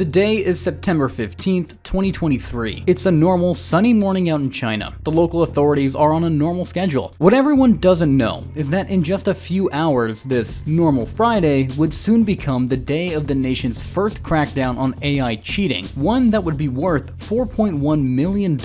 The day is September 15th, 2023. It's a normal, sunny morning out in China. The local authorities are on a normal schedule. What everyone doesn't know is that in just a few hours, this normal Friday would soon become the day of the nation's first crackdown on AI cheating, one that would be worth $4.1 million.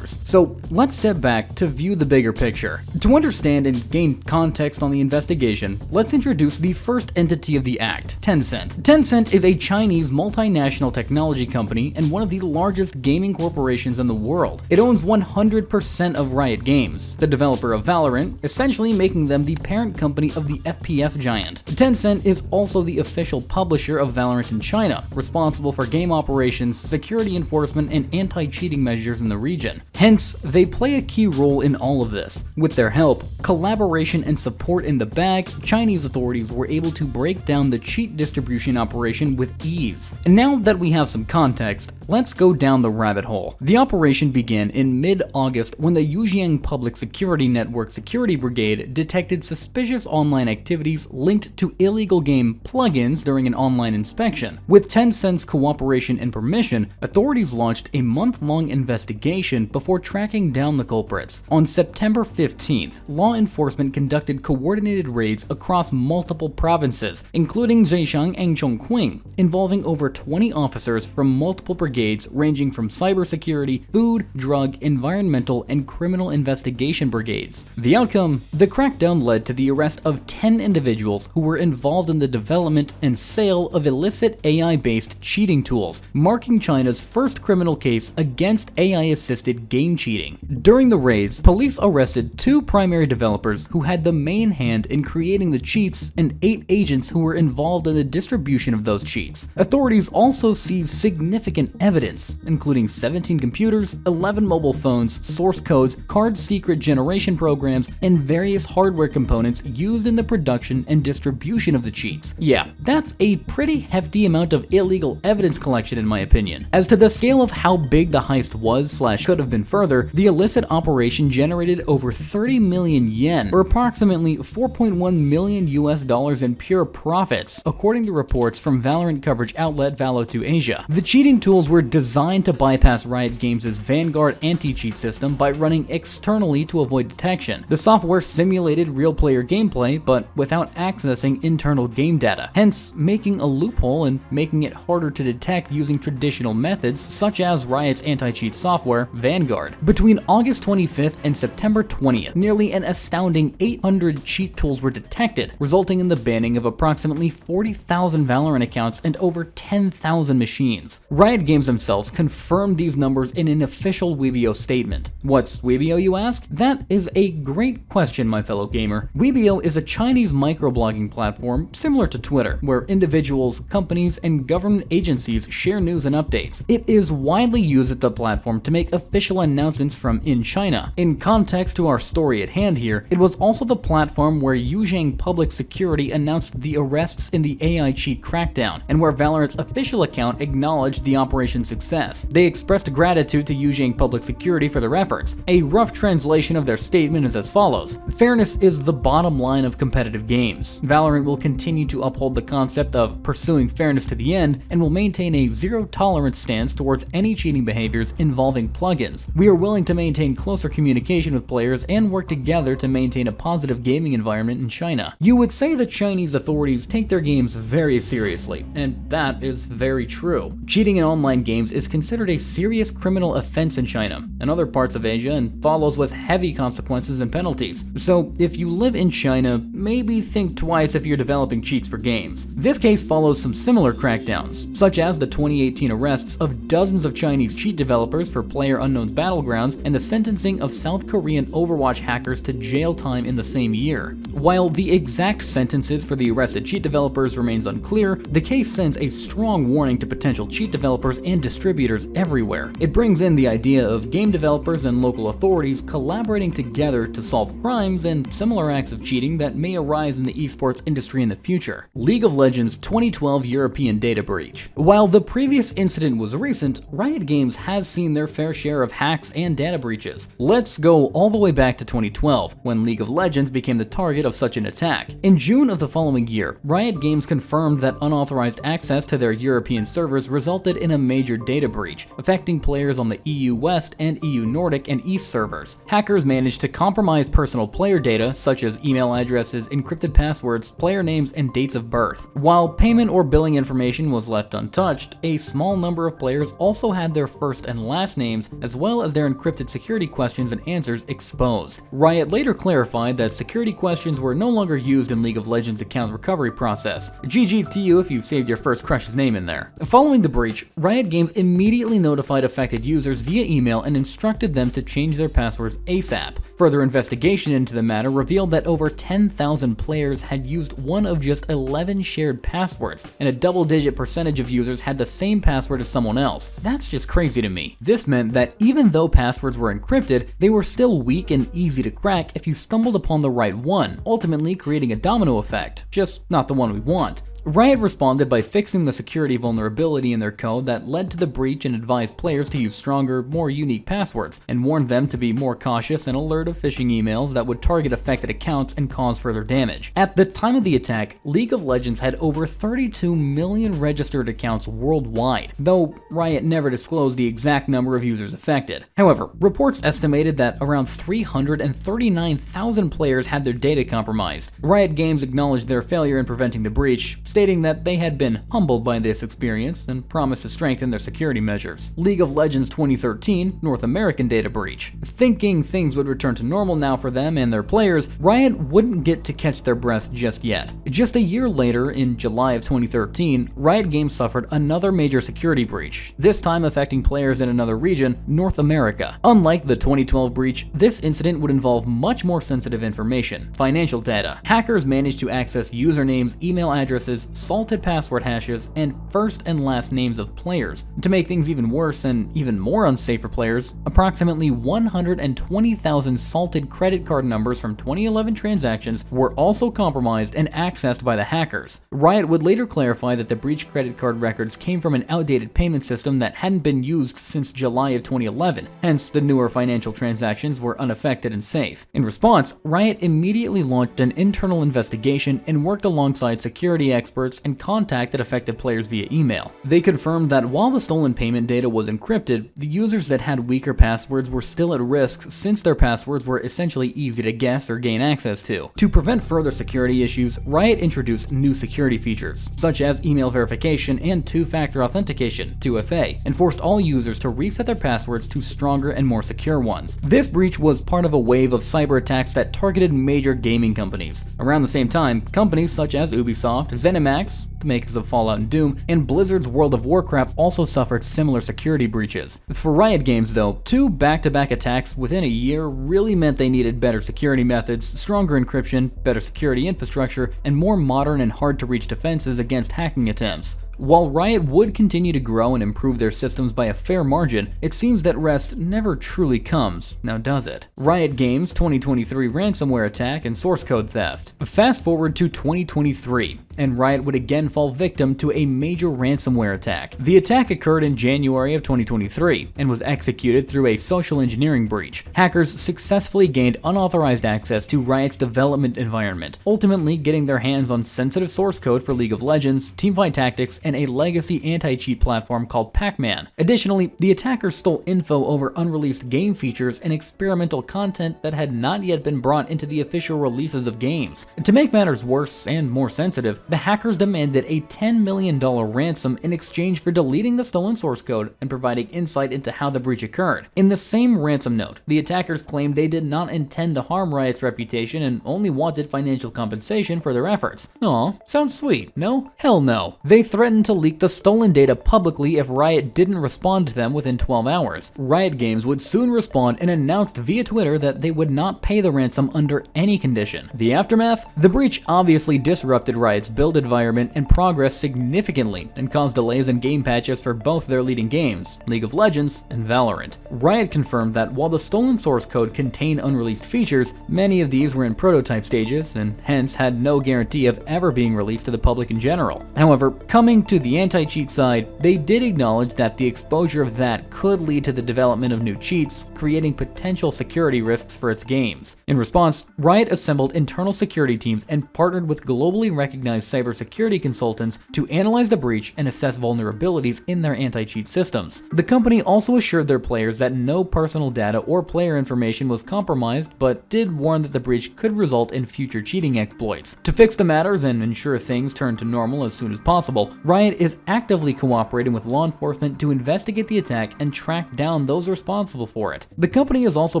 So let's step back to view the bigger picture. To understand and gain context on the investigation, let's introduce the first entity of the act, Tencent. Tencent is a Chinese multinational technology company and one of the largest gaming corporations in the world. It owns 100% of Riot Games, the developer of Valorant, essentially making them the parent company of the FPS giant. Tencent is also the official publisher of Valorant in China, responsible for game operations, security enforcement, and anti-cheating measures in the region. Hence, they play a key role in all of this. With their help, collaboration, and support in the bag, Chinese authorities were able to break down the cheat distribution operation with ease. And now that we have some context, let's go down the rabbit hole. The operation began in mid-August when the Yujiang Public Security Network Security Brigade detected suspicious online activities linked to illegal game plugins during an online inspection. With Tencent's cooperation and permission, authorities launched a month-long investigation before tracking down the culprits. On September 15th, law enforcement conducted coordinated raids across multiple provinces, including Zhejiang and Chongqing, involving over 20 officers from multiple brigades ranging from cybersecurity, food, drug, environmental, and criminal investigation brigades. The outcome? The crackdown led to the arrest of 10 individuals who were involved in the development and sale of illicit AI-based cheating tools, marking China's first criminal case against AI-assisted game cheating. During the raids, police arrested 2 primary developers who had the main hand in creating the cheats and 8 agents who were involved in the distribution of those cheats. Authorities also seized significant evidence, including 17 computers, 11 mobile phones, source codes, card secret generation programs, and various hardware components used in the production and distribution of the cheats. Yeah, that's a pretty hefty amount of illegal evidence collection in my opinion. As to the scale of how big the heist was / could have been further, the illicit operation generated over 30 million yen, or approximately $4.1 million in pure profits, according to reports from Valorant coverage outlet Valo2 Asia. The cheating tools were designed to bypass Riot Games' Vanguard anti-cheat system by running externally to avoid detection. The software simulated real player gameplay, but without accessing internal game data, hence making a loophole and making it harder to detect using traditional methods such as Riot's anti-cheat software, Vanguard. Between August 25th and September 20th, nearly an astounding 800 cheat tools were detected, resulting in the banning of approximately 40,000 Valorant accounts and over 10,000 machines. Riot Games themselves confirmed these numbers in an official Weebio statement. What's Weebio, you ask? That is a great question, my fellow gamer. Weebio is a Chinese microblogging platform similar to Twitter, where individuals, companies, and government agencies share news and updates. It is widely used as the platform to make official announcements from in China. In context to our story at hand here, it was also the platform where Yujiang Public Security announced the arrests in the AI cheat crackdown, and where Valorant's official account acknowledged the operation's success. They expressed gratitude to Yujiang Public Security for their efforts. A rough translation of their statement is as follows: fairness is the bottom line of competitive games. Valorant will continue to uphold the concept of pursuing fairness to the end, and will maintain a zero-tolerance stance towards any cheating behaviors involving plugins. We are willing to maintain closer communication with players and work together to maintain a positive gaming environment in China. You would say the Chinese authorities take their games very seriously, and that is very true. Cheating in online games is considered a serious criminal offense in China and other parts of Asia, and follows with heavy consequences and penalties. So if you live in China, maybe think twice if you're developing cheats for games. This case follows some similar crackdowns, such as the 2018 arrests of dozens of Chinese cheat developers for PlayerUnknown's Battlegrounds and the sentencing of South Korean Overwatch hackers to jail time in the same year. While the exact sentences for the arrested cheat developers remains unclear, the case sends a strong warning to potential cheat developers and distributors everywhere. It brings in the idea of game developers and local authorities collaborating together to solve crimes and similar acts of cheating that may arise in the esports industry in the future. League of Legends 2012 European data breach. While the previous incident was recent, Riot Games has seen their fair share of hacks and data breaches. Let's go all the way back to 2012, when League of Legends became the target of such an attack. In June of the following year, Riot Games confirmed that unauthorized access to their European servers resulted in a major data breach, affecting players on the EU West and EU Nordic and East servers. Hackers managed to compromise personal player data such as email addresses, encrypted passwords, player names, and dates of birth. While payment or billing information was left untouched, a small number of players also had their first and last names as well as their encrypted security questions and answers exposed. Riot later clarified that security questions were no longer used in League of Legends account recovery process. GG's to you if you've saved your first crush's name in there. Following the breach, Riot Games immediately notified affected users via email and instructed them to change their passwords ASAP. Further investigation into the matter revealed that over 10,000 players had used one of just 11 shared passwords, and a double-digit percentage of users had the same password as someone else. That's just crazy to me. This meant that even though passwords were encrypted, they were still weak and easy to crack if you stumbled upon the right one, ultimately creating a domino effect, just not the one we want. Riot responded by fixing the security vulnerability in their code that led to the breach and advised players to use stronger, more unique passwords, and warned them to be more cautious and alert of phishing emails that would target affected accounts and cause further damage. At the time of the attack, League of Legends had over 32 million registered accounts worldwide, though Riot never disclosed the exact number of users affected. However, reports estimated that around 339,000 players had their data compromised. Riot Games acknowledged their failure in preventing the breach, stating that they had been humbled by this experience and promised to strengthen their security measures. League of Legends 2013 North American data breach. Thinking things would return to normal now for them and their players, Riot wouldn't get to catch their breath just yet. Just a year later, in July of 2013, Riot Games suffered another major security breach, this time affecting players in another region, North America. Unlike the 2012 breach, this incident would involve much more sensitive information, financial data. Hackers managed to access usernames, email addresses, salted password hashes, and first and last names of players. To make things even worse and even more unsafe for players, approximately 120,000 salted credit card numbers from 2011 transactions were also compromised and accessed by the hackers. Riot would later clarify that the breached credit card records came from an outdated payment system that hadn't been used since July of 2011, hence the newer financial transactions were unaffected and safe. In response, Riot immediately launched an internal investigation and worked alongside security experts and contacted affected players via email. They confirmed that while the stolen payment data was encrypted, the users that had weaker passwords were still at risk since their passwords were essentially easy to guess or gain access to. To prevent further security issues, Riot introduced new security features, such as email verification and two-factor authentication, 2FA, and forced all users to reset their passwords to stronger and more secure ones. This breach was part of a wave of cyber attacks that targeted major gaming companies. Around the same time, companies such as Ubisoft, ZeniMax, the makers of Fallout and Doom, and Blizzard's World of Warcraft also suffered similar security breaches. For Riot Games though, two back-to-back attacks within a year really meant they needed better security methods, stronger encryption, better security infrastructure, and more modern and hard-to-reach defenses against hacking attempts. While Riot would continue to grow and improve their systems by a fair margin, it seems that rest never truly comes, now does it? Riot Games 2023 ransomware attack and source code theft. Fast forward to 2023, and Riot would again fall victim to a major ransomware attack. The attack occurred in January of 2023 and was executed through a social engineering breach. Hackers successfully gained unauthorized access to Riot's development environment, ultimately getting their hands on sensitive source code for League of Legends, Teamfight Tactics, and a legacy anti-cheat platform called Pac-Man. Additionally, the attackers stole info over unreleased game features and experimental content that had not yet been brought into the official releases of games. To make matters worse and more sensitive, the hackers demanded a $10 million ransom in exchange for deleting the stolen source code and providing insight into how the breach occurred. In the same ransom note, the attackers claimed they did not intend to harm Riot's reputation and only wanted financial compensation for their efforts. Aw, sounds sweet, no? Hell no. They threatened to leak the stolen data publicly if Riot didn't respond to them within 12 hours. Riot Games would soon respond and announced via Twitter that they would not pay the ransom under any condition. The aftermath? The breach obviously disrupted Riot's build environment and progress significantly and caused delays in game patches for both their leading games, League of Legends and Valorant. Riot confirmed that while the stolen source code contained unreleased features, many of these were in prototype stages and hence had no guarantee of ever being released to the public in general. However, coming Going to the anti-cheat side, they did acknowledge that the exposure of that could lead to the development of new cheats, creating potential security risks for its games. In response, Riot assembled internal security teams and partnered with globally recognized cybersecurity consultants to analyze the breach and assess vulnerabilities in their anti-cheat systems. The company also assured their players that no personal data or player information was compromised, but did warn that the breach could result in future cheating exploits. To fix the matters and ensure things turn to normal as soon as possible, Riot is actively cooperating with law enforcement to investigate the attack and track down those responsible for it. The company has also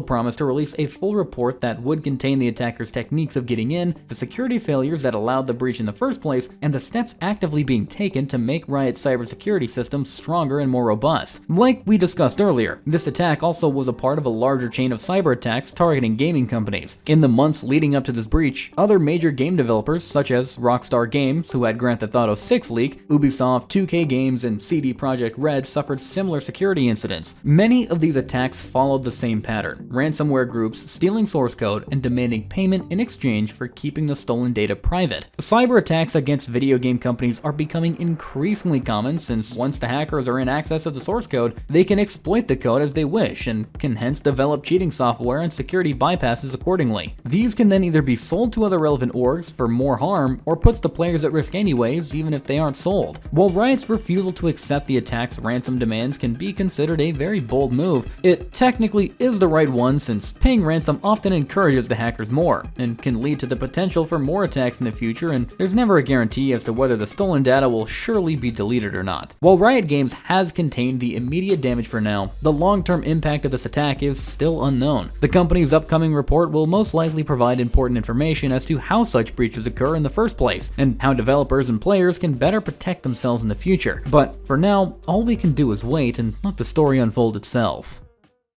promised to release a full report that would contain the attacker's techniques of getting in, the security failures that allowed the breach in the first place, and the steps actively being taken to make Riot's cybersecurity systems stronger and more robust. Like we discussed earlier, this attack also was a part of a larger chain of cyber attacks targeting gaming companies. In the months leading up to this breach, other major game developers such as Rockstar Games, who had Grand Theft Auto 6 leak, Ubisoft, 2K Games, and CD Projekt Red suffered similar security incidents. Many of these attacks followed the same pattern: ransomware groups stealing source code and demanding payment in exchange for keeping the stolen data private. Cyber attacks against video game companies are becoming increasingly common, since once the hackers are in access of the source code, they can exploit the code as they wish and can hence develop cheating software and security bypasses accordingly. These can then either be sold to other relevant orgs for more harm, or puts the players at risk anyways, even if they aren't sold. While Riot's refusal to accept the attack's ransom demands can be considered a very bold move, it technically is the right one, since paying ransom often encourages the hackers more, and can lead to the potential for more attacks in the future, and there's never a guarantee as to whether the stolen data will surely be deleted or not. While Riot Games has contained the immediate damage for now, the long-term impact of this attack is still unknown. The company's upcoming report will most likely provide important information as to how such breaches occur in the first place, and how developers and players can better protect themselves in the future. But for now, all we can do is wait and let the story unfold itself.